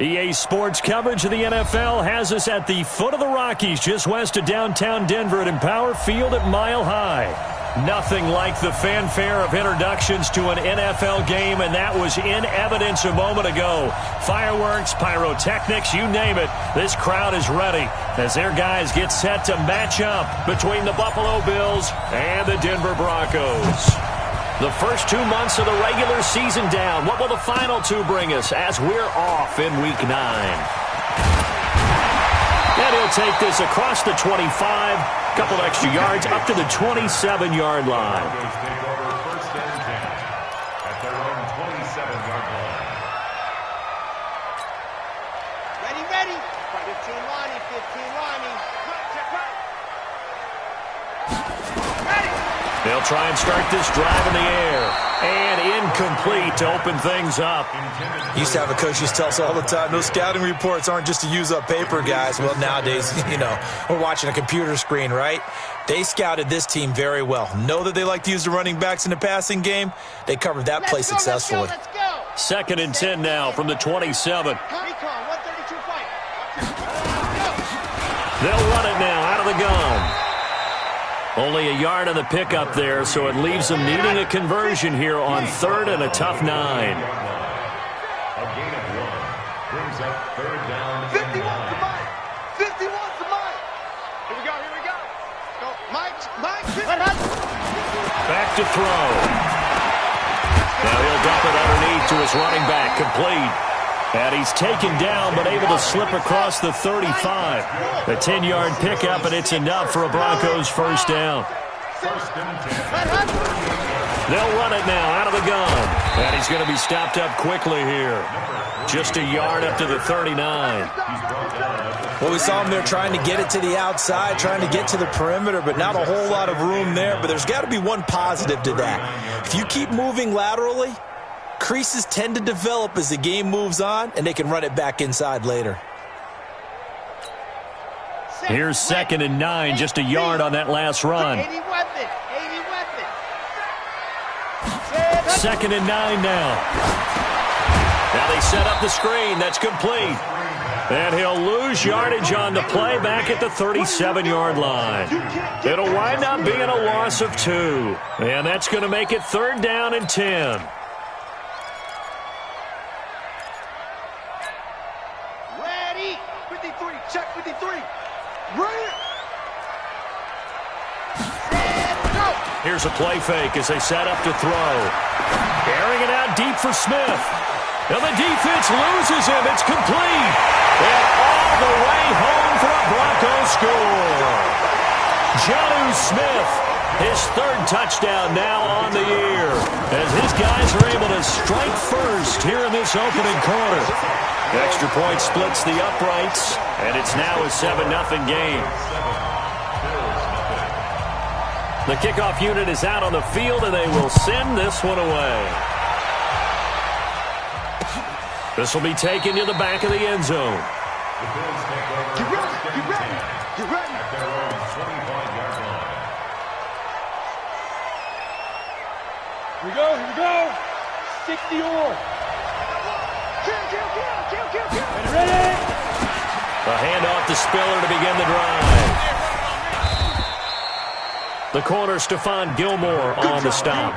EA Sports coverage of the NFL has us at the foot of the Rockies, just west of downtown Denver at Empower Field at Mile High. Nothing like the fanfare of introductions to an NFL game, and that was in evidence a moment ago. Fireworks, pyrotechnics, you name it. This crowd is ready as their guys get set to match up between the Buffalo Bills and the Denver Broncos. The first 2 months of the regular season down. What will the final two bring us as we're off in Week 9? And he'll take this across the 25, a couple extra yards, up to the 27-yard line. Ready, ready. 15 lining, 15 lining. They'll try and start this drive in the air. And incomplete to open things up. Used to have a coach used to tell us all the time, those scouting reports aren't just to use up paper, guys. Well, nowadays, we're watching a computer screen, right? They scouted this team very well. Know that they like to use the running backs in the passing game. They covered that play successfully. Let's go. 2nd and 10 now from the 27. Recon, 132 fight. They'll run it now out of the gun. Only a yard on the pickup there, so it leaves them needing a conversion here on 3rd and a tough 9. A gain of 1 brings up 3rd down. 51 to Mike. 51 to Mike. Here we go, here we go. Go, Mike. Back to throw. Now he'll dump it underneath to his running back, complete. And he's taken down, but able to slip across the 35. A 10-yard pickup, and it's enough for a Broncos first down. They'll run it now out of the gun. And he's going to be stopped up quickly here. Just a yard up to the 39. Well, we saw him there trying to get it to the outside, trying to get to the perimeter, but not a whole lot of room there. But there's got to be one positive to that. If you keep moving laterally, creases tend to develop as the game moves on, and they can run it back inside later. Here's 2nd and 9, just a yard on that last run. 80 weapon. 2nd and 9 now. Now they set up the screen. That's complete. And he'll lose yardage on the play back at the 37-yard line. It'll wind up being a loss of 2. And that's going to make it 3rd down and 10. Check 53. Right. Here's a play fake as they set up to throw. Airing it out deep for Smith. And the defense loses him. It's complete. And all the way home for a Broncos score. Jonnu Smith, his 3rd touchdown now on the year. As his guys are able to strike first here in this opening quarter. Extra point splits the uprights, and it's now a 7-0 game. The kickoff unit is out on the field, and they will send this one away. This will be taken to the back of the end zone. Get ready. Here we go. 60 or. Ready. A handoff to Spiller to begin the drive. The corner, Stephon Gilmore on the stop.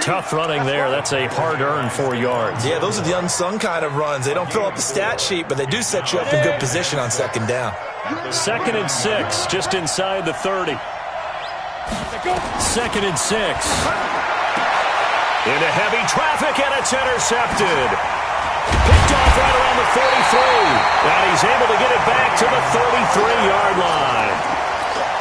Tough running there. That's a hard-earned 4 yards. Yeah, those are the unsung kind of runs. They don't fill up the stat sheet, but they do set you up in good position on 2nd down. 2nd and 6, just inside the 30. 2nd and 6. Into heavy traffic, and it's intercepted. Picked off right around the 43. And he's able to get it back to the 33-yard line.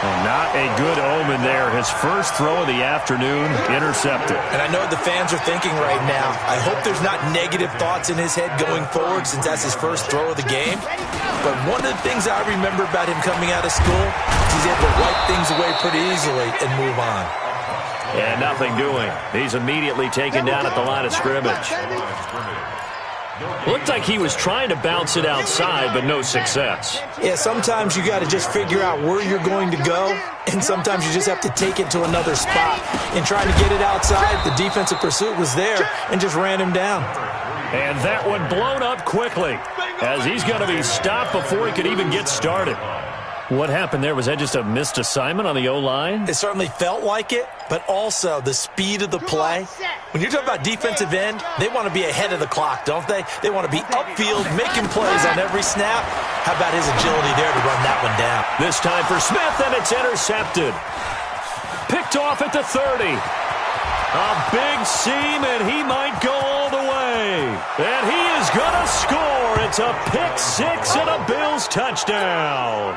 And not a good omen there. His first throw of the afternoon intercepted. And I know what the fans are thinking right now. I hope there's not negative thoughts in his head going forward since that's his first throw of the game. But one of the things I remember about him coming out of school, he's able to wipe things away pretty easily and move on. And nothing doing. He's immediately taken down at the line of scrimmage. Looked like he was trying to bounce it outside, but no success. Yeah, sometimes you got to just figure out where you're going to go, and sometimes you just have to take it to another spot. In trying to get it outside, the defensive pursuit was there and just ran him down. And that one blown up quickly. as he's going to be stopped before he could even get started. What happened there? Was that just a missed assignment on the O-line? It certainly felt like it, but also the speed of the play. When you're talking about defensive end, they want to be ahead of the clock, don't they? They want to be upfield, making plays on every snap. How about his agility there to run that one down? This time for Smith, and it's intercepted. Picked off at the 30. A big seam, and he might go all the way. And he is going to score. It's a pick six and a Bills touchdown.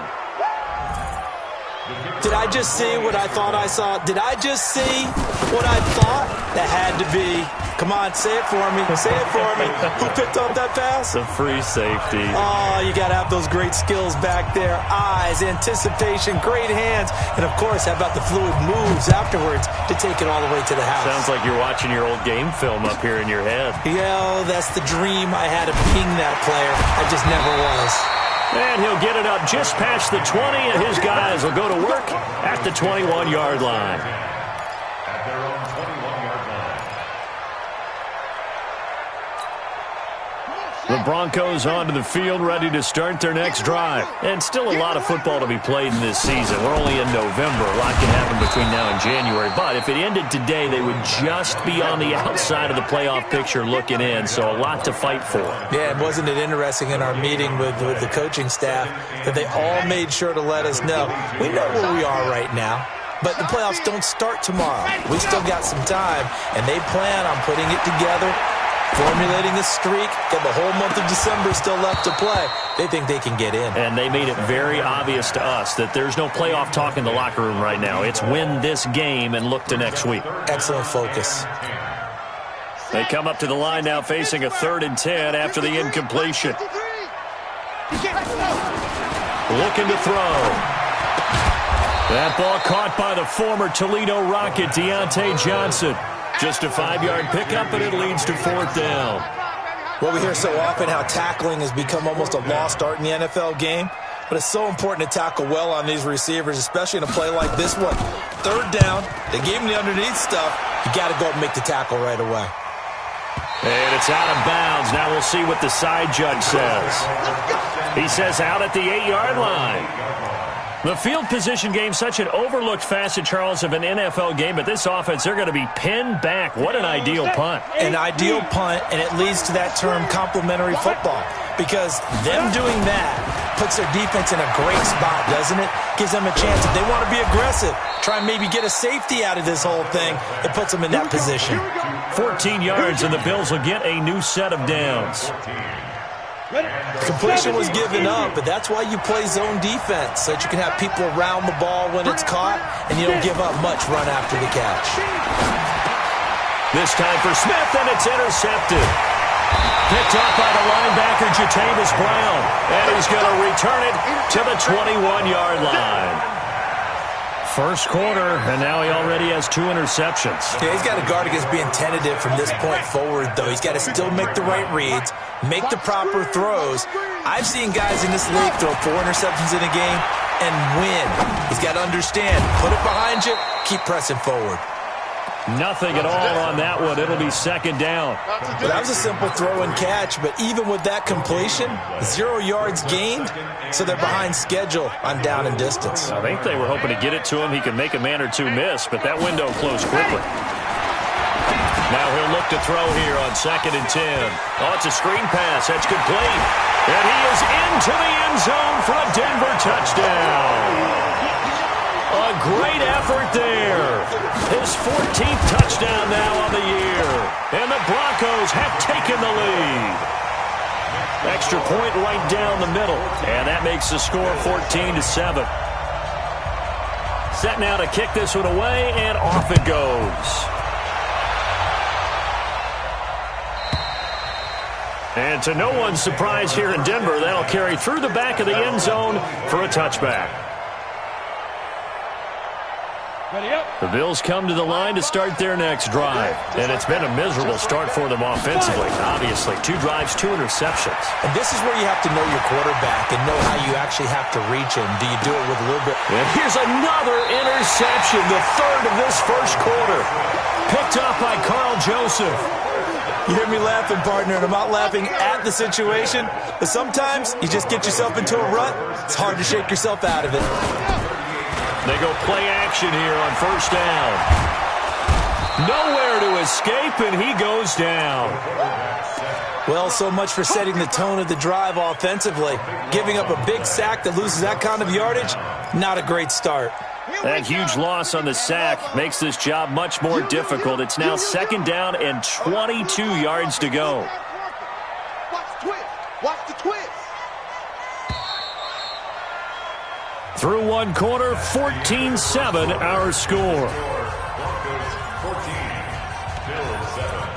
Did I just see what I thought I saw? Did I just see what I thought? That had to be. Come on, say it for me. Say it for me. Who picked up that pass? The free safety. Oh, you got to have those great skills back there. Eyes, anticipation, great hands. And, of course, how about the fluid moves afterwards to take it all the way to the house? Sounds like you're watching your old game film up here in your head. Yeah, that's the dream I had of being that player. I just never was. And he'll get it up just past the 20, and his guys will go to work at the 21-yard line. At their own 21-yard line. The Broncos onto the field, ready to start their next drive. And still a lot of football to be played in this season. We're only in November. A lot can happen between now and January. But if it ended today, they would just be on the outside of the playoff picture looking in. So a lot to fight for. Yeah, and wasn't it interesting in our meeting with the coaching staff that they all made sure to let us know. We know where we are right now. But the playoffs don't start tomorrow. We still got some time, and they plan on putting it together, formulating a streak, got the whole month of December still left to play. They think they can get in. And they made it very obvious to us that there's no playoff talk in the locker room right now. It's win this game and look to next week. Excellent focus. They come up to the line now facing a 3rd and 10 after the incompletion. Looking to throw. That ball caught by the former Toledo Rocket, Deontay Johnson. Just a 5-yard pickup, but it leads to 4th down. Well, we hear so often how tackling has become almost a lost art in the NFL game. But it's so important to tackle well on these receivers, especially in a play like this one. 3rd down, they gave him the underneath stuff. You got to go and make the tackle right away. And it's out of bounds. Now we'll see what the side judge says. He says out at the 8-yard line. The field position game, such an overlooked facet, Charles, of an NFL game. But this offense, they're going to be pinned back. What an ideal punt. An ideal punt, and it leads to that term complementary football. Because them doing that puts their defense in a great spot, doesn't it? Gives them a chance. If they want to be aggressive, try and maybe get a safety out of this whole thing, it puts them in that position. 14 yards, and the Bills will get a new set of downs. Completion was given up, but that's why you play zone defense, so that you can have people around the ball when it's caught, and you don't give up much run after the catch. This time for Smith, and it's intercepted. Picked up by the linebacker, Jatavis Brown, and he's going to return it to the 21-yard line. First quarter, and now he already has 2 interceptions. Yeah, he's got to guard against being tentative from this point forward, though. He's got to still make the right reads, make the proper throws. I've seen guys in this league throw 4 interceptions in a game and win. He's got to understand, put it behind you, keep pressing forward. Nothing at all on that one. It'll be 2nd down. Well, that was a simple throw and catch, but even with that completion, 0 yards gained, so they're behind schedule on down and distance. I think they were hoping to get it to him. He could make a man or two miss, but that window closed quickly. Now he'll look to throw here on 2nd and 10. Oh, it's a screen pass. That's complete. And he is into the end zone for a Denver touchdown. A great effort there. His 14th touchdown now on the year. And the Broncos have taken the lead. Extra point right down the middle. And that makes the score 14-7. Set now to kick this one away, and off it goes. And to no one's surprise here in Denver, that'll carry through the back of the end zone for a touchback. The Bills come to the line to start their next drive. And it's been a miserable start for them offensively, obviously. 2 drives, 2 interceptions. And this is where you have to know your quarterback and know how you actually have to reach him. Do you do it with a little bit? And here's another interception, the 3rd of this first quarter. Picked up by Carl Joseph. You hear me laughing, partner, and I'm not laughing at the situation, but sometimes you just get yourself into a rut. It's hard to shake yourself out of it. They go play action here on first down. Nowhere to escape, and he goes down. Well, so much for setting the tone of the drive offensively. Giving up a big sack that loses that kind of yardage, not a great start. That huge loss on the sack makes this job much more difficult. It's now second down and 22 yards to go. Watch the twist. Watch the twist. Through one quarter, 14-7 our score. Broncos 14, Bills 7.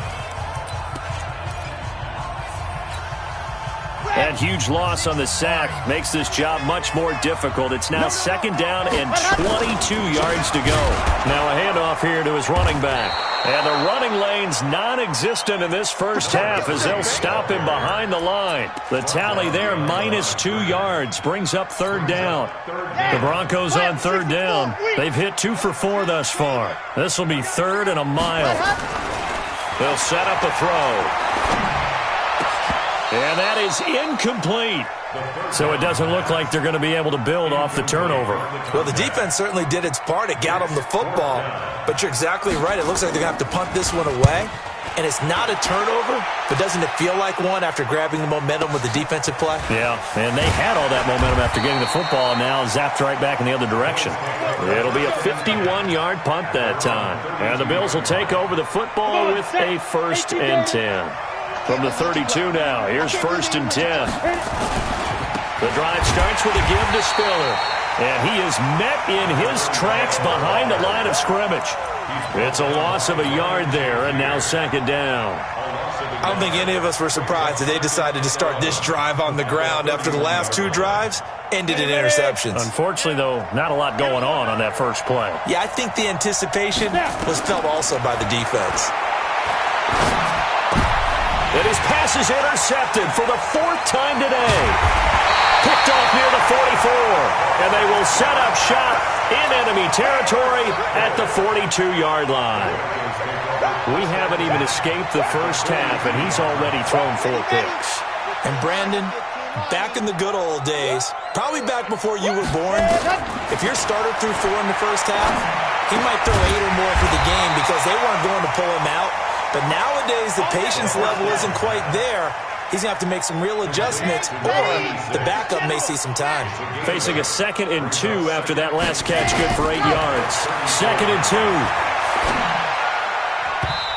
That huge loss on the sack makes this job much more difficult. It's now second down and 22 yards to go. Now a handoff here to his running back. And the running lane's non-existent in this first half as they'll stop him behind the line. The tally there, -2 yards, brings up third down. The Broncos on third down. They've hit 2 for 4 thus far. This will be third and a mile. They'll set up a throw. And that is incomplete. So it doesn't look like they're going to be able to build off the turnover. Well, the defense certainly did its part. It got them the football. But you're exactly right. It looks like they're going to have to punt this one away. And it's not a turnover, but doesn't it feel like one after grabbing the momentum with the defensive play? Yeah, and they had all that momentum after getting the football, and now zapped right back in the other direction. It'll be a 51-yard punt that time. And the Bills will take over the football with a 1st and 10. From the 32 now, here's 1st and 10. The drive starts with a give to Spiller. And he is met in his tracks behind the line of scrimmage. It's a loss of a yard there, and now second down. I don't think any of us were surprised that they decided to start this drive on the ground after the last 2 drives ended in interceptions. Unfortunately, though, not a lot going on that first play. Yeah, I think the anticipation was felt also by the defense. And his pass is intercepted for the 4th time today. Picked off near the 44. And they will set up shop in enemy territory at the 42-yard line. We haven't even escaped the first half, and he's already thrown 4 picks. And Brandon, back in the good old days, probably back before you were born, if your starter threw 4 in the first half, he might throw 8 or more for the game because they weren't going to pull him out. But nowadays, the patience level isn't quite there. He's going to have to make some real adjustments, or the backup may see some time. Facing a 2nd and 2 after that last catch, good for 8 yards. 2nd and 2.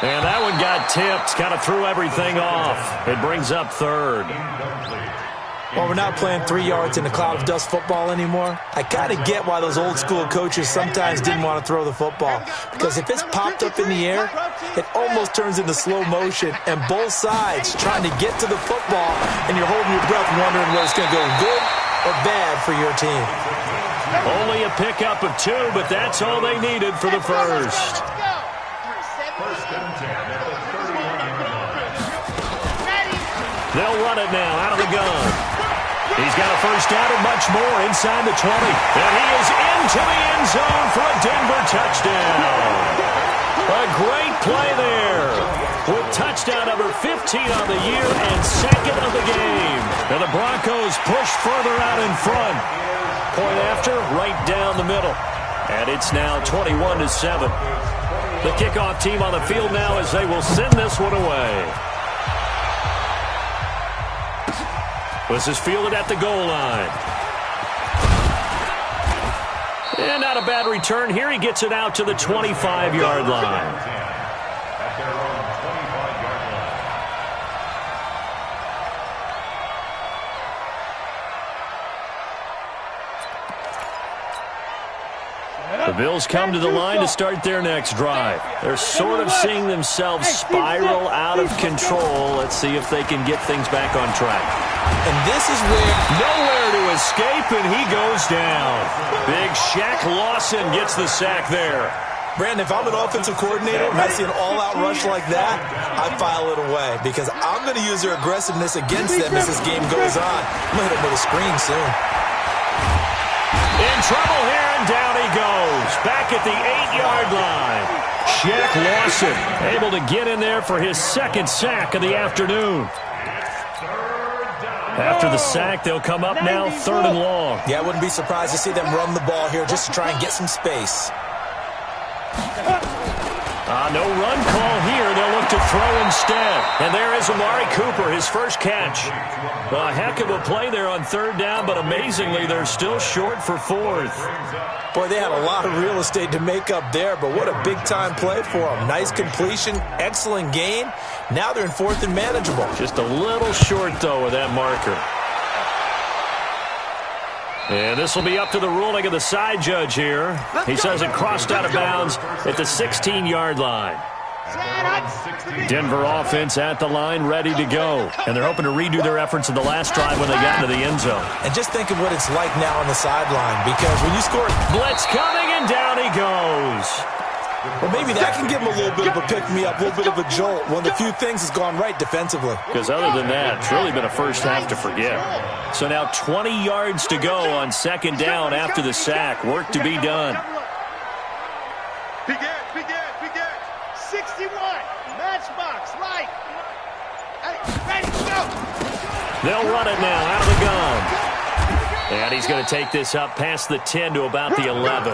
And that one got tipped, kind of threw everything off. It brings up 3rd. Well, we're not playing 3 yards in a cloud of dust football anymore. I kind of get why those old school coaches sometimes didn't want to throw the football. Because if it's popped up in the air, it almost turns into slow motion. And both sides trying to get to the football, and you're holding your breath wondering whether it's going to go good or bad for your team. Only a pickup of 2, but that's all they needed for the first. 1st and 10 at the 31-yard line. They'll run it now out of the gun. He's got a first down and much more inside the 20. And he is into the end zone for a Denver touchdown. A great play there. With touchdown number 15 on the year and 2nd of the game. And the Broncos push further out in front. Point after, right down the middle. And it's now 21-7. The kickoff team on the field now as they will send this one away. This is fielded at the goal line. And not a bad return here. He gets it out to the 25-yard line. At their own 25-yard line. The Bills come to the line to start their next drive. They're sort of seeing themselves spiral out of control. Let's see if they can get things back on track. And this is where nowhere to escape, and he goes down. Big Shaq Lawson gets the sack there. Brandon, if I'm an offensive coordinator and I see an all-out rush like that, I file it away because I'm going to use their aggressiveness against them as this game goes on. I'm going to hit them with a screen soon. In trouble here, and down he goes. Back at the 8-yard line. Jack Lawson able to get in there for his second sack of the afternoon. After the sack, they'll come up now 3rd and long. Yeah, I wouldn't be surprised to see them run the ball here just to try and get some space. No run call here. They'll look to throw instead. And there is Amari Cooper, his first catch. A heck of a play there on 3rd down, but amazingly, they're still short for 4th. Boy, they had a lot of real estate to make up there, but what a big-time play for them. Nice completion, excellent gain. Now they're in 4th and manageable. Just a little short, though, with that marker. And this will be up to the ruling of the side judge here. He says it crossed out of bounds at the 16-yard line. Denver offense at the line, ready to go. And they're hoping to redo their efforts in the last drive when they got into the end zone. And just think of what it's like now on the sideline, because when you score... Blitz coming, and down he goes. Well, maybe that can give him a little bit of a pick-me-up, a little bit of a jolt. One of the few things has gone right defensively. Because other than that, it's really been a first half to forget. So now 20 yards to go on 2nd down after the sack. Work to be done. Begin. 61. Matchbox, right. Ready, go. They'll run it now out of the gun. And he's going to take this up past the 10 to about the 11.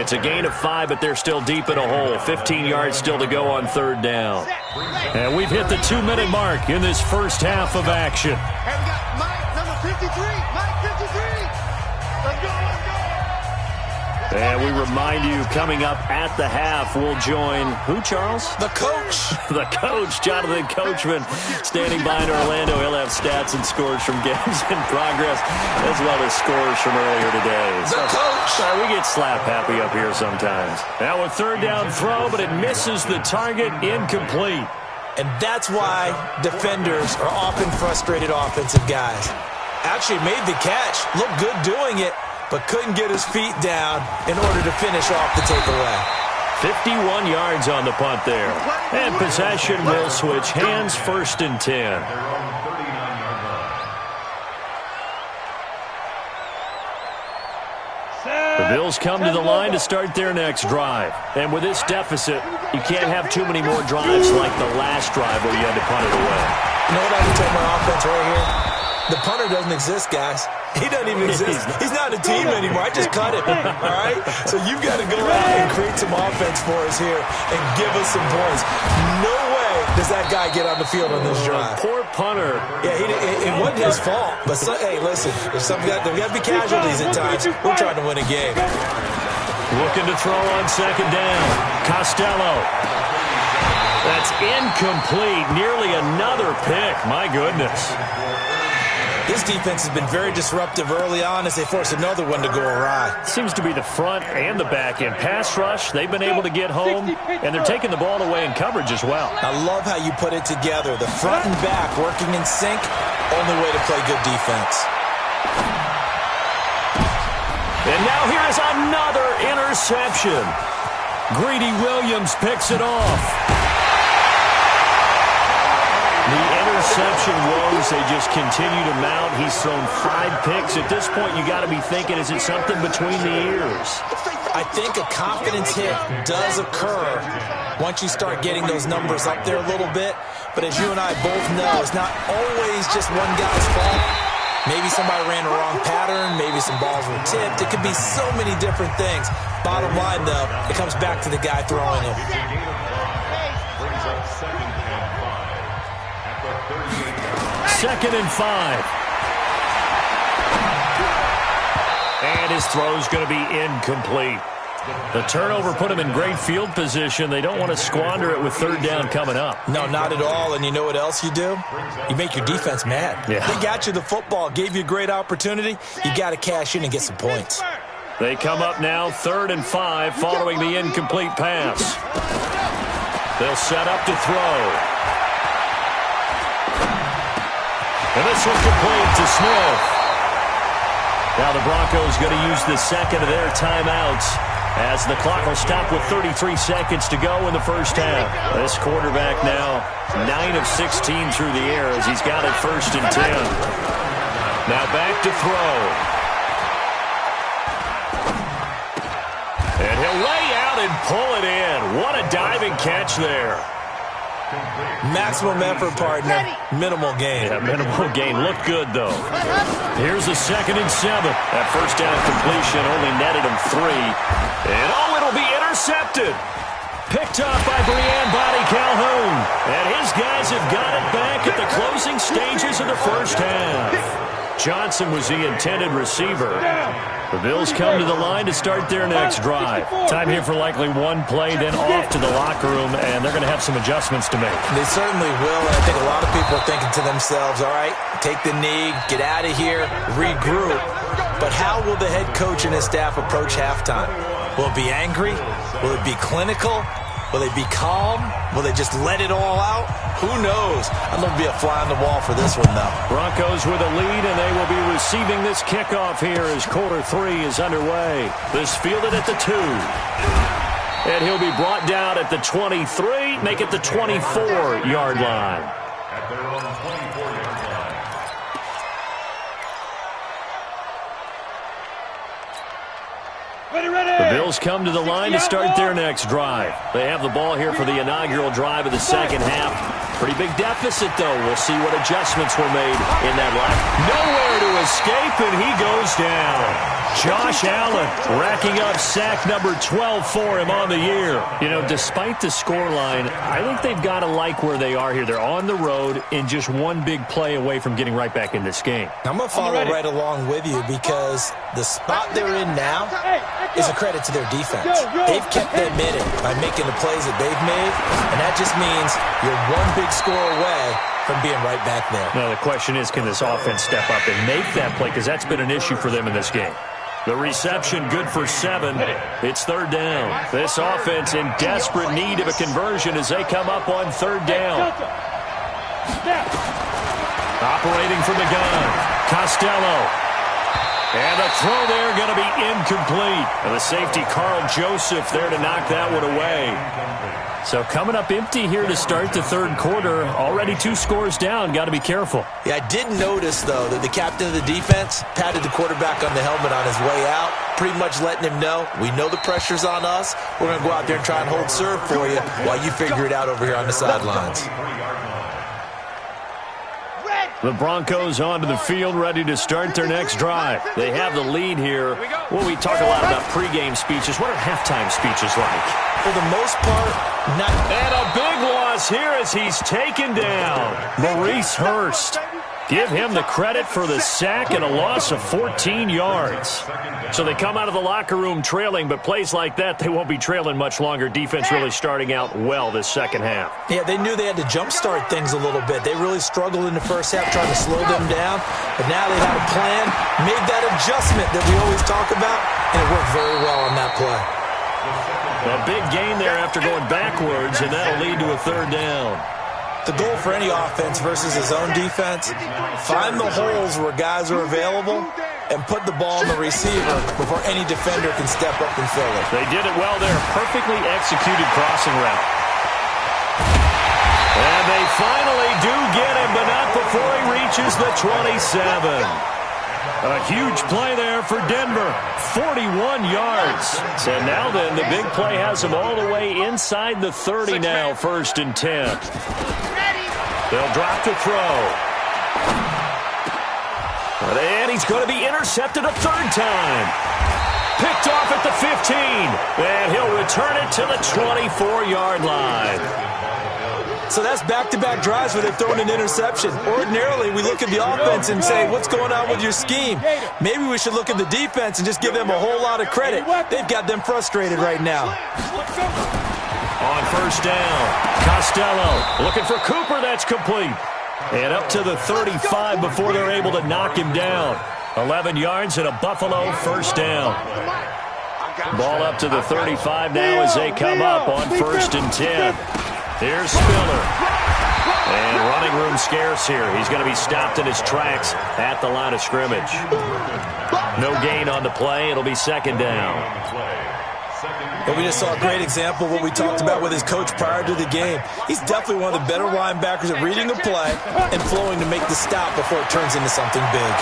It's a gain of 5, but they're still deep in a hole. 15 yards still to go on 3rd down. And we've hit the 2-minute mark in this first half of action. And we got Mike, number 53. Mike 53. Let's go. And we remind you, coming up at the half, we'll join who, Charles? The coach. The coach, Jonathan Coachman, standing by in Orlando. He'll have stats and scores from games in progress, as well as scores from earlier today. The coach. Sorry, we get slap happy up here sometimes. Now a 3rd down throw, but it misses the target, incomplete. And that's why defenders are often frustrated offensive guys. Actually made the catch, looked good doing it, but couldn't get his feet down in order to finish off the takeaway. 51 yards on the punt there. And possession will switch hands, 1st and 10. The Bills come to the line to start their next drive. And with this deficit, you can't have too many more drives like the last drive where you had to punt it away. You know what I can tell my offense right here? The punter doesn't exist, guys. He doesn't even exist. He's not a team anymore. I just cut him, all right? So you've got to go out and create some offense for us here and give us some points. No way does that guy get on the field on this drive. Poor punter. Yeah, it wasn't his fault. But, hey, listen, there's got to be casualties at times. We're trying to win a game. Looking to throw on 2nd down. Costello. That's incomplete. Nearly another pick. My goodness. This defense has been very disruptive early on as they force another one to go awry. Seems to be the front and the back end. Pass rush, they've been able to get home, and they're taking the ball away in coverage as well. I love how you put it together. The front and back working in sync, only way to play good defense. And now here is another interception. Greedy Williams picks it off. The interception woes, they just continue to mount. He's thrown 5 picks. At this point, you got to be thinking, is it something between the ears? I think a confidence hit does occur once you start getting those numbers up there a little bit. But as you and I both know, it's not always just one guy's fault. Maybe somebody ran a wrong pattern. Maybe some balls were tipped. It could be so many different things. Bottom line, though, it comes back to the guy throwing them. Second and 5. And his throw's going to be incomplete. The turnover put him in great field position. They don't want to squander it with 3rd down coming up. No, not at all. And you know what else you do? You make your defense mad. Yeah. They got you the football, gave you a great opportunity. You got to cash in and get some points. They come up now 3rd and 5 following the incomplete pass. They'll set up to throw. And this one complete to Smith. Now the Broncos going to use the second of their timeouts as the clock will stop with 33 seconds to go in the first half. This quarterback now 9 of 16 through the air as he's got it 1st and 10. Now back to throw. And he'll lay out out and pull it in. What a diving catch there. Maximum effort, partner. Minimal gain. Yeah, minimal gain. Looked good, though. Here's a 2nd and 7. That first down completion only netted him 3. And, it'll be intercepted. Picked off by Breanne Body Calhoun. And his guys have got it back at the closing stages of the first half. Johnson was the intended receiver. The Bills come to the line to start their next drive. Time here for likely one play, then off to the locker room, and they're going to have some adjustments to make. They certainly will, and I think a lot of people are thinking to themselves, all right, take the knee, get out of here, regroup. But how will the head coach and his staff approach halftime? Will it be angry? Will it be clinical? Will they be calm? Will they just let it all out? Who knows? I'm going to be a fly on the wall for this one, though. Broncos with a lead, and they will be receiving this kickoff here as quarter 3 is underway. This fielded at the 2. And he'll be brought down at the 23, make it the 24-yard line. At their own 24-yard line. The Bills come to the line to start their next drive. They have the ball here for the inaugural drive of the second half. Pretty big deficit, though. We'll see what adjustments were made in that line. Nowhere to escape, and he goes down. Josh Allen racking up sack number 12 for him on the year. You know, despite the scoreline, I think they've got to like where they are here. They're on the road and just one big play away from getting right back in this game. I'm going to follow right along with you because the spot they're in now is a credit to their defense. They've kept them in it by making the plays that they've made, and that just means you're one big score away from being right back there. Now, the question is, can this offense step up and make that play? Because that's been an issue for them in this game. The reception good for 7. It's 3rd down. This offense in desperate need of a conversion as they come up on 3rd down. Operating from the gun, Costello. And the throw there going to be incomplete. And the safety, Carl Joseph, there to knock that one away. So coming up empty here to start the 3rd quarter. Already 2 scores down. Got to be careful. Yeah, I did notice, though, that the captain of the defense patted the quarterback on the helmet on his way out, pretty much letting him know, we know the pressure's on us. We're going to go out there and try and hold serve for you while you figure it out over here on the sidelines. The Broncos onto the field, ready to start their next drive. They have the lead here. Well, we talk a lot about pregame speeches. What are halftime speeches like? For the most part, not. And a big loss here as he's taken down. Maurice Hurst. Give him the credit for the sack and a loss of 14 yards. So they come out of the locker room trailing, but plays like that, they won't be trailing much longer. Defense really starting out well this second half. Yeah, they knew they had to jumpstart things a little bit. They really struggled in the first half trying to slow them down, but now they had a plan, made that adjustment that we always talk about, and it worked very well on that play. A big gain there after going backwards, and that'll lead to a 3rd down. The goal for any offense versus his own defense, find the holes where guys are available and put the ball in the receiver before any defender can step up and fill it. They did it well there. Perfectly executed crossing route. And they finally do get him, but not before he reaches the 27. A huge play there for Denver. 41 yards. So now then, the big play has him all the way inside the 30 now, 1st and 10. They'll drop the throw. And he's going to be intercepted a 3rd time. Picked off at the 15. And he'll return it to the 24-yard line. So that's back-to-back drives where they've thrown an interception. Ordinarily, we look at the offense and say, what's going on with your scheme? Maybe we should look at the defense and just give them a whole lot of credit. They've got them frustrated right now. On 1st down, Costello looking for Cooper. That's complete. And up to the 35 before they're able to knock him down. 11 yards and a Buffalo 1st down. Ball up to the 35 now as they come up on 1st and 10. Here's Spiller. And running room scarce here. He's going to be stopped in his tracks at the line of scrimmage. No gain on the play. It'll be 2nd down. But we just saw a great example of what we talked about with his coach prior to the game. He's definitely one of the better linebackers at reading a play and flowing to make the stop before it turns into something big.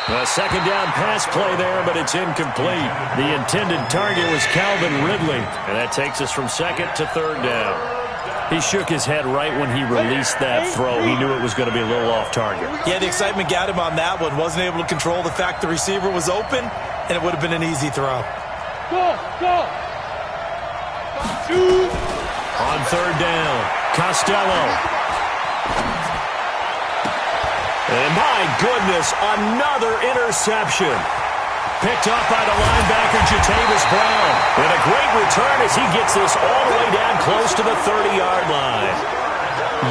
A second down pass play there, but it's incomplete. The intended target was Calvin Ridley, and that takes us from second to third down. He shook his head right when he released that throw. He knew it was going to be a little off target. Yeah, the excitement got him on that one. Wasn't able to control the fact the receiver was open, and it would have been an easy throw. Go. On third down, Costello. And my goodness, another interception. Picked up by the linebacker, Jatavis Brown. And a great return as he gets this all the way down close to the 30-yard line.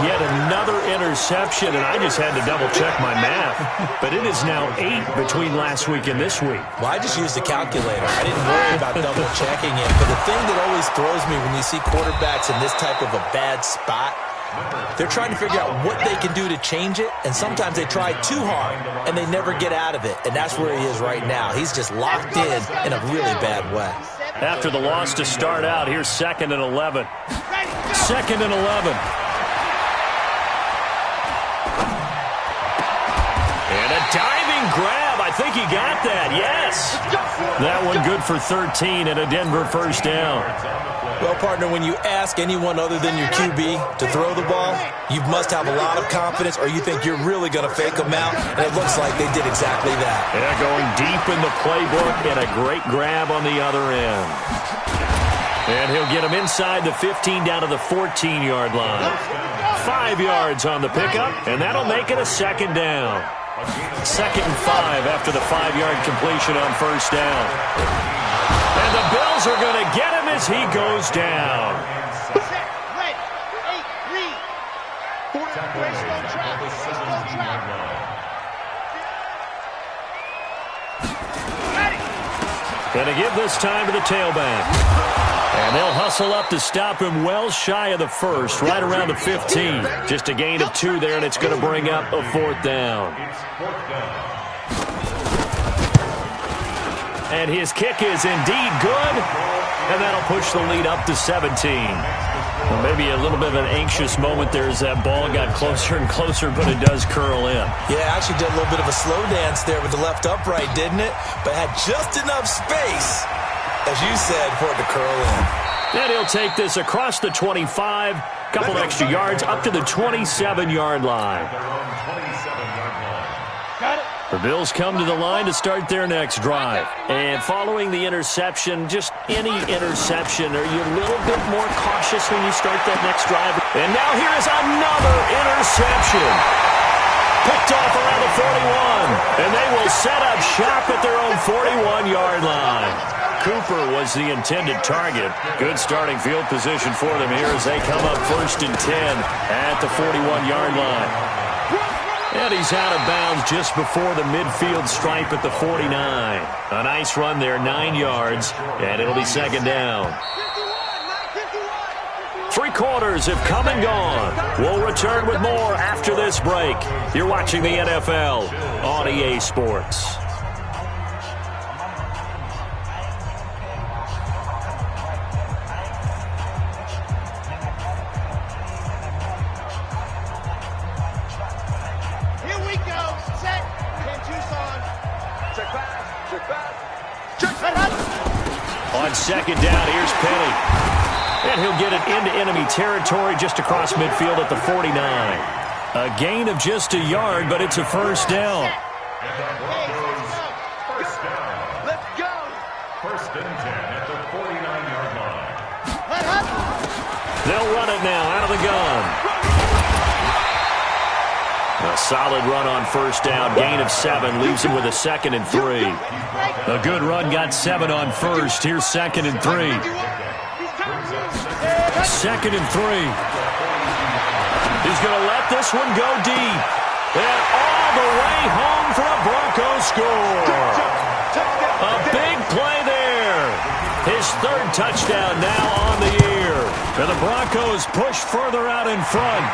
Yet another interception, and I just had to double-check my math. But it is now 8 between last week and this week. Well, I just used a calculator. I didn't worry about double-checking it. But the thing that always throws me when you see quarterbacks in this type of a bad spot, they're trying to figure out what they can do to change it, and sometimes they try too hard, and they never get out of it, and that's where he is right now. He's just locked in a really bad way. After the loss to start out, here's 2nd and 11. 2nd and 11. And a diving grab. I think he got that, yes. That one good for 13 and a Denver first down. Well, partner, when you ask anyone other than your QB to throw the ball, you must have a lot of confidence, or you think you're really going to fake them out, and it looks like they did exactly that. Yeah, going deep in the playbook and a great grab on the other end. And he'll get him inside the 15 down to the 14-yard line. 5 yards on the pickup, and that'll make it a second down. 2nd and 5 after the 5-yard completion on first down. And the Bills are going to get him as he goes down. Going to give this time to the tailback. And they'll hustle up to stop him well shy of the first, right around the 15. Just a gain of 2 there, and it's going to bring up a 4th down. And his kick is indeed good, and that'll push the lead up to 17. Well, maybe a little bit of an anxious moment there as that ball got closer and closer, but it does curl in. Yeah, actually did a little bit of a slow dance there with the left upright, didn't it? But had just enough space, as you said, for it to curl in. And he'll take this across the 25, couple extra yards, up to the 27-yard line. The Bills come to the line to start their next drive. And following the interception, just any interception, are you a little bit more cautious when you start that next drive? And now here is another interception. Picked off around the 41. And they will set up shop at their own 41-yard line. Cooper was the intended target. Good starting field position for them here as they come up 1st and 10 at the 41-yard line. And he's out of bounds just before the midfield stripe at the 49. A nice run there, 9 yards, and it'll be second down. 3 quarters have come and gone. We'll return with more after this break. You're watching the NFL on EA Sports. On second down, here's Penny. And he'll get it into enemy territory just across midfield at the 49. A gain of just a yard, but it's a first down. Let's go. 1st and 10 at the 49-yard line. They'll run it now out of the gun. A solid run on first down. Gain of 7 leaves him with a 2nd and 3. A good run got 7 on first. Here's 2nd and 3. 2nd and 3. He's going to let this one go deep. And all the way home for a Broncos score. A big play there. His 3rd touchdown now on the year. And the Broncos push further out in front.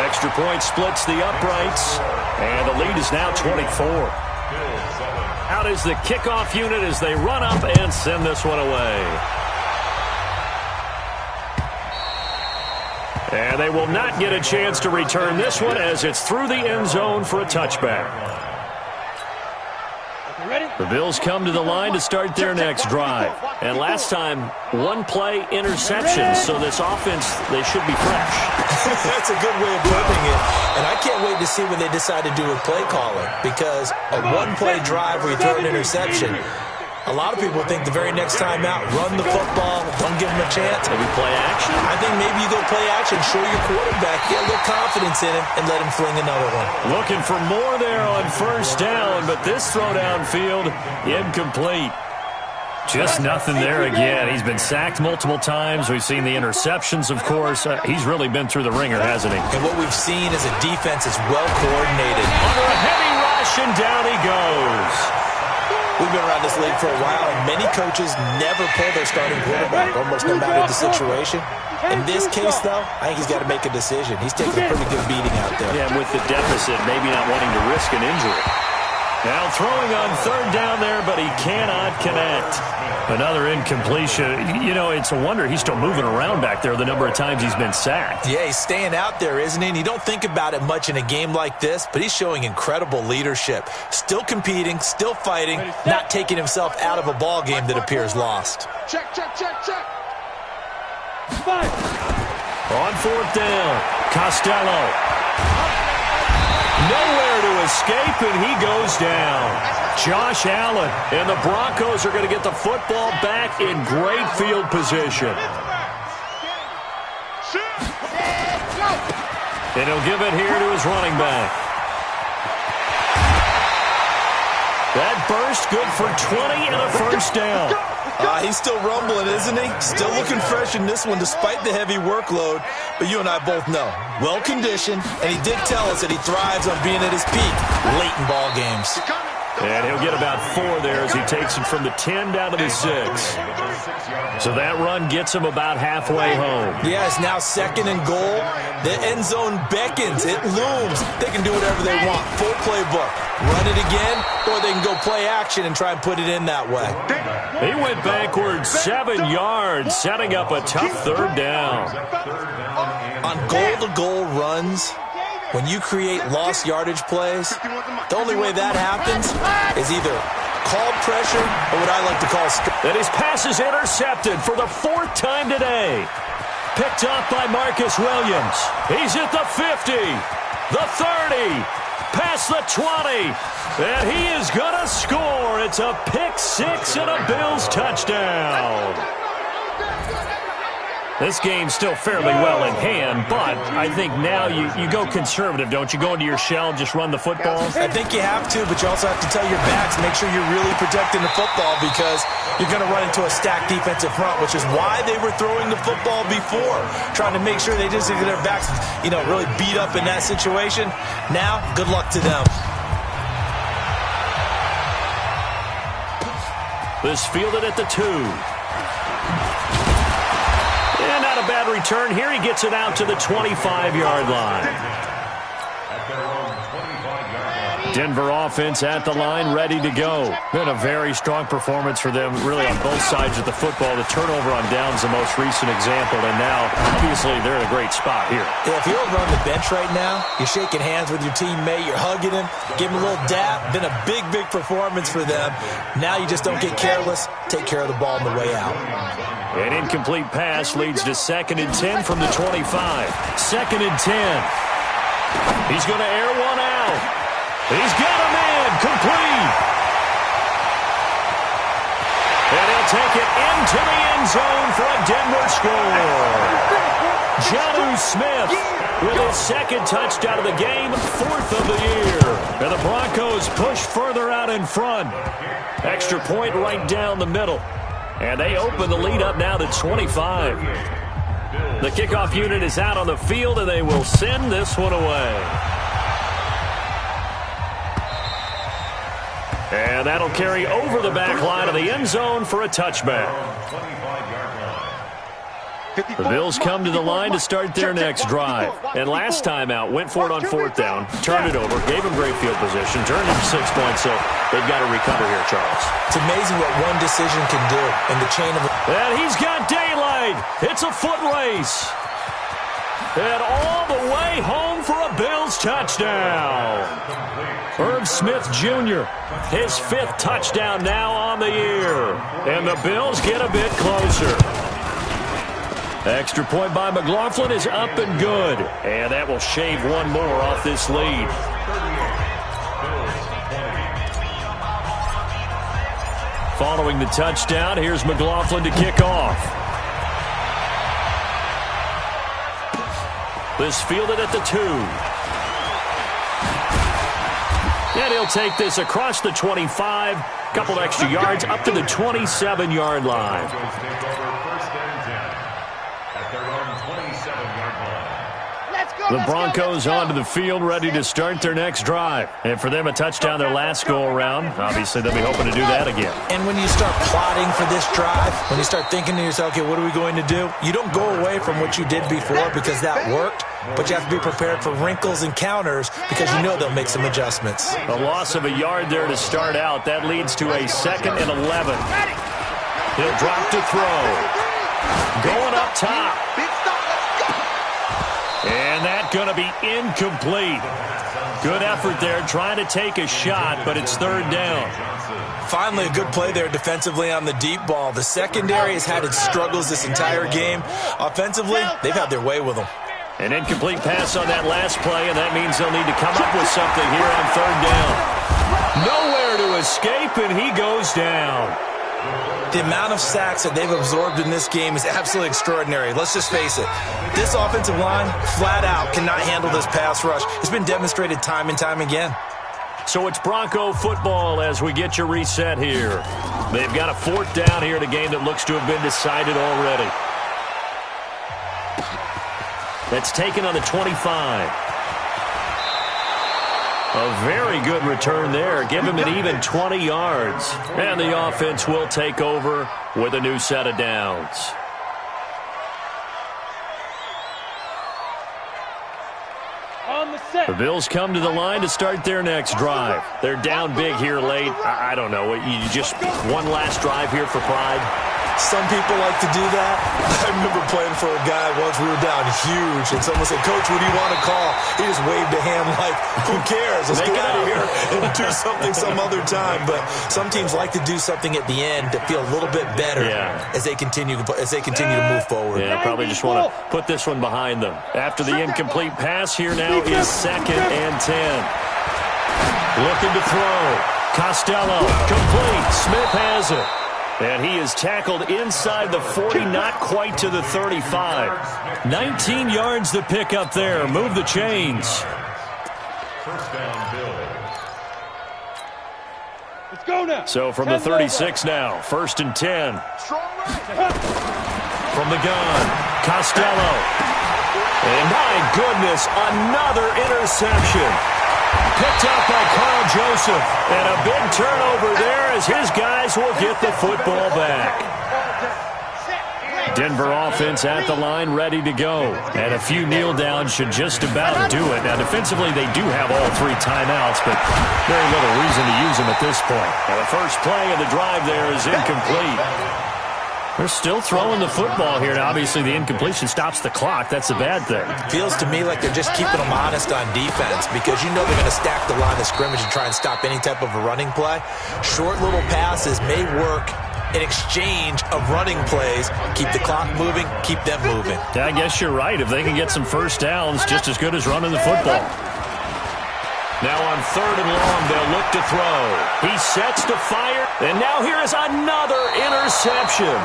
Extra point splits the uprights. And the lead is now 24. Out is the kickoff unit as they run up and send this one away. And they will not get a chance to return this one as it's through the end zone for a touchback. The Bills come to the line to start their next drive. And last time, one-play interception, so this offense, they should be fresh. That's a good way of putting it. And I can't wait to see when they decide to do with play calling, because a one-play drive where you throw an interception, a lot of people think the very next time out, run the football, don't give him a chance. Maybe play action? I think maybe you go play action, show your quarterback, get a little confidence in him, and let him fling another one. Looking for more there on first down, but this throw downfield, incomplete. Just nothing there again. He's been sacked multiple times. We've seen the interceptions, of course. He's really been through the ringer, hasn't he? And what we've seen is a defense that's well coordinated. Under a heavy rush, and down he goes. We've been around this league for a while, and many coaches never pull their starting quarterback, almost no matter the situation. In this case, though, I think he's got to make a decision. He's taking a pretty good beating out there. Yeah, with the deficit, maybe not wanting to risk an injury. Now throwing on third down there, but he cannot connect. Another incompletion. You know, it's a wonder he's still moving around back there the number of times he's been sacked. Yeah, he's staying out there, isn't he? And you don't think about it much in a game like this, but he's showing incredible leadership. Still competing, still fighting, not taking himself out of a ball game that appears lost. Check, check, check, check. On fourth down, Costello. Nowhere to escape, and he goes down. Josh Allen, and the Broncos are going to get the football back in great field position. And he'll give it here to his running back. That burst good for 20 and a first down. He's still rumbling, isn't he? Still looking fresh in this one despite the heavy workload. But you and I both know, well-conditioned, and he did tell us that he thrives on being at his peak late in ball games. And he'll get about 4 there as he takes it from the 10 down to the 6. So that run gets him about halfway home. Yeah, it's now second and goal. The end zone beckons. It looms. They can do whatever they want. Full playbook. Run it again, or they can go play action and try and put it in that way. He went backwards 7 yards, setting up a tough third down. On goal-to-goal runs, when you create lost yardage plays, the only way that happens is either called pressure or what I like to call... And his pass is intercepted for the 4th time today. Picked up by Marcus Williams. He's at the 50, the 30, past the 20, and he is going to score. It's a pick-6 and a Bills touchdown. This game's still fairly well in hand, but I think now you go conservative, don't you? Go into your shell and just run the football? I think you have to, but you also have to tell your backs, make sure you're really protecting the football because you're going to run into a stacked defensive front, which is why they were throwing the football before, trying to make sure they just get their backs, really beat up in that situation. Now, good luck to them. This fielded at the 2. And not a bad return here. He gets it out to the 25-yard line. Denver offense at the line, ready to go. Been a very strong performance for them, really on both sides of the football. The turnover on downs the most recent example, and now, obviously, they're in a great spot here. Yeah, if you're over on the bench right now, you're shaking hands with your teammate, you're hugging him, give him a little dap. Been a big, big performance for them. Now you just don't get careless. Take care of the ball on the way out. An incomplete pass leads to 2nd and 10 from the 25. 2nd and 10. He's going to air one out. He's got a man complete. And he'll take it into the end zone for a Denver score. Jonnu Smith with his 2nd touchdown of the game, 4th of the year. And the Broncos push further out in front. Extra point right down the middle. And they open the lead up now to 25. The kickoff unit is out on the field, and they will send this one away. And that'll carry over the back line of the end zone for a touchback. The Bills come to the line to start their next drive. And last time out, went for it on 4th down, turned it over, gave him great field position, turned it 6 points, so they've got to recover here, Charles. It's amazing what one decision can do in the chain of... And he's got daylight. It's a foot race. And all the way home for a Bills touchdown. Irv Smith Jr., his 5th touchdown now on the year. And the Bills get a bit closer. Extra point by McLaughlin is up and good. And that will shave one more off this lead. Following the touchdown, here's McLaughlin to kick off. This fielded at the 2. And he'll take this across the 25. Couple of extra yards up to the 27-yard line. The Broncos onto the field, ready to start their next drive. And for them, a touchdown their last go-around. Obviously, they'll be hoping to do that again. And when you start plotting for this drive, when you start thinking to yourself, okay, what are we going to do? You don't go away from what you did before because that worked, but you have to be prepared for wrinkles and counters because you know they'll make some adjustments. A loss of a yard there to start out. That leads to a 2nd and 11. He'll drop to throw. Going up top. And that's going to be incomplete. Good effort there, trying to take a shot, but it's 3rd down. Finally, a good play there defensively on the deep ball. The secondary has had its struggles this entire game. Offensively, they've had their way with them. An incomplete pass on that last play, and that means they'll need to come up with something here on 3rd down. Nowhere to escape, and he goes down. The amount of sacks that they've absorbed in this game is absolutely extraordinary. Let's just face it. This offensive line, flat out, cannot handle this pass rush. It's been demonstrated time and time again. So it's Bronco football as we get your reset here. They've got a 4th down here in a game that looks to have been decided already. That's taken on the 25. A very good return there. Give him an even 20 yards. And the offense will take over with a new set of downs. The Bills come to the line to start their next drive. They're down big here late. I don't know. You just one last drive here for pride? Some people like to do that. I remember playing for a guy once. We were down huge, and someone said, "Coach, what do you want to call?" He just waved a hand like, "Who cares? Let's get out of here and do something some other time." But some teams like to do something at the end to feel a little bit better as they continue to move forward. Yeah, probably just want to put this one behind them. After the incomplete pass, here now is 2nd and 10. Looking to throw. Costello, complete. Smith has it. And he is tackled inside the 40, not quite to the 35. 19 yards to pick up there. Move the chains. First down, Bills. Let's go now. So from the 36 now, 1st and 10. From the gun, Costello. And my goodness, another interception. Picked up by Carl Joseph. And a big turnover there as his guys will get the football back. Denver offense at the line, ready to go. And a few kneel downs should just about do it. Now, defensively, they do have all 3 timeouts, but very little reason to use them at this point. Now, the first play of the drive there is incomplete. They're still throwing the football here. Now, obviously, the incompletion stops the clock. That's a bad thing. Feels to me like they're just keeping them honest on defense because you know they're going to stack the line of scrimmage and try and stop any type of a running play. Short little passes may work in exchange of running plays. Keep the clock moving, keep them moving. Yeah, I guess you're right. If they can get some first downs, just as good as running the football. Now on 3rd and long, they'll look to throw. He sets to fire, and now here is another interception.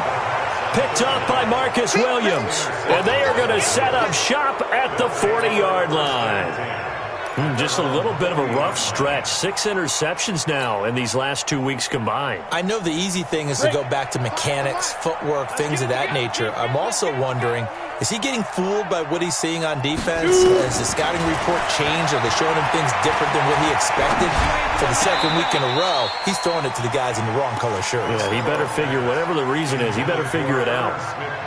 Picked up by Marcus Williams. And they are going to set up shop at the 40-yard line. Just a little bit of a rough stretch. 6 interceptions now in these last 2 weeks combined. I know the easy thing is to go back to mechanics, footwork, things of that nature. I'm also wondering, is he getting fooled by what he's seeing on defense? Has the scouting report changed? Are they showing him things different than what he expected? For the 2nd week in a row, he's throwing it to the guys in the wrong color shirts. Yeah, he better figure, whatever the reason is, he better figure it out.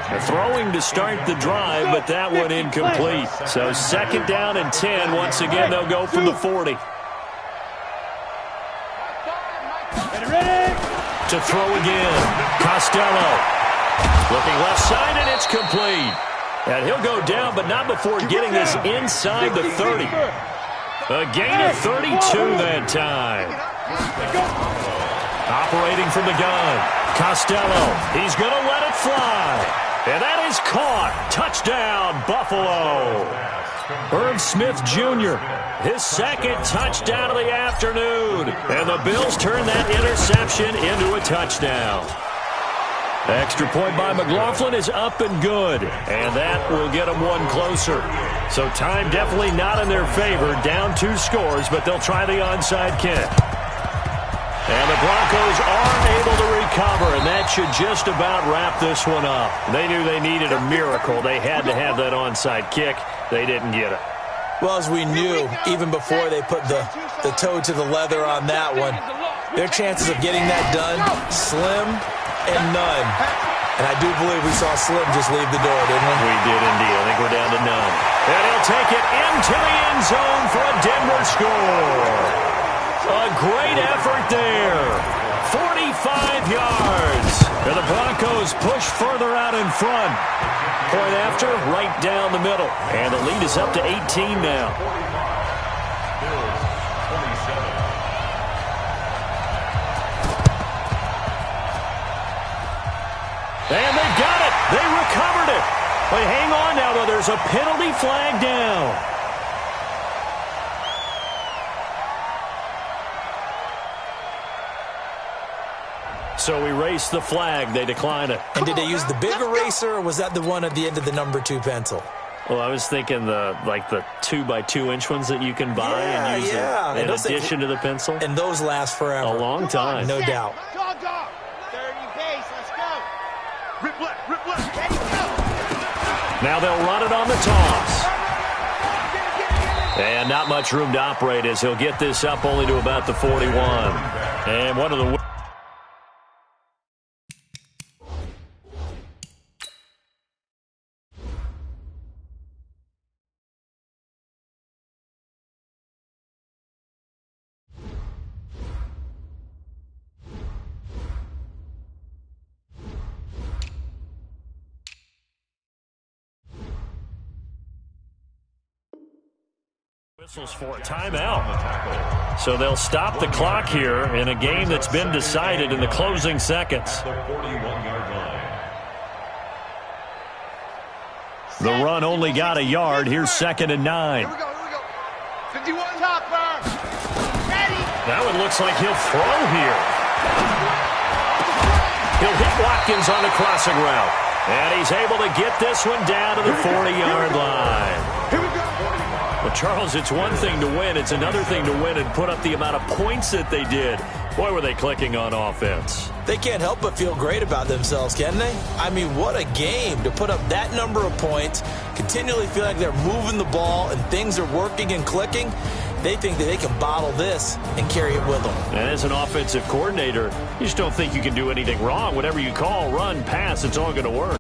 They're throwing to start the drive, but that one incomplete. So 2nd down and 10. Once again, they'll go from the 40. To throw again. Costello. Looking left side, and it's complete. And he'll go down, but not before getting this inside the 30. A gain of 32 that time. Operating from the gun. Costello, he's going to let it fly. And that is caught. Touchdown, Buffalo. Irv Smith Jr., his second touchdown of the afternoon. And the Bills turn that interception into a touchdown. Extra point by McLaughlin is up and good. And that will get them one closer. So time definitely not in their favor. Down 2 scores, but they'll try the onside kick. And the Broncos are able to recover, and that should just about wrap this one up. They knew they needed a miracle. They had to have that onside kick. They didn't get it. Well, as we knew, even before they put the toe to the leather on that one, their chances of getting that done, slim and none. And I do believe we saw Slim just leave the door, didn't we? We did indeed. I think we're down to none. And he'll take it into the end zone for a Denver score. A great effort there. 45 yards. And the Broncos push further out in front. Point after, right down the middle. And the lead is up to 18 now. And they got it. They recovered it. But hang on now, though. There's a penalty flag down. So we race the flag. They decline it. And did they use the big eraser, or was that the one at the end of the number 2 pencil? Well, I was thinking the 2x2-inch ones that you can buy and use in addition to the pencil. And those last forever. A long time. No doubt. Dog. 30 base. Let's go. Rip left. Ready, go. Now they'll run it on the toss. And not much room to operate as he'll get this up only to about the 41. And one of the whistles for a timeout. So they'll stop the clock here in a game that's been decided in the closing seconds. The run only got a yard. Here's 2nd and 9. Here we go. 51 topper. Ready. Now it looks like he'll throw here. He'll hit Watkins on the crossing route. And he's able to get this one down to the 40-yard line. Here we go. Well, Charles, it's one thing to win. It's another thing to win and put up the amount of points that they did. Boy, were they clicking on offense. They can't help but feel great about themselves, can they? I mean, what a game to put up that number of points, continually feel like they're moving the ball and things are working and clicking. They think that they can bottle this and carry it with them. And as an offensive coordinator, you just don't think you can do anything wrong. Whatever you call, run, pass, it's all going to work.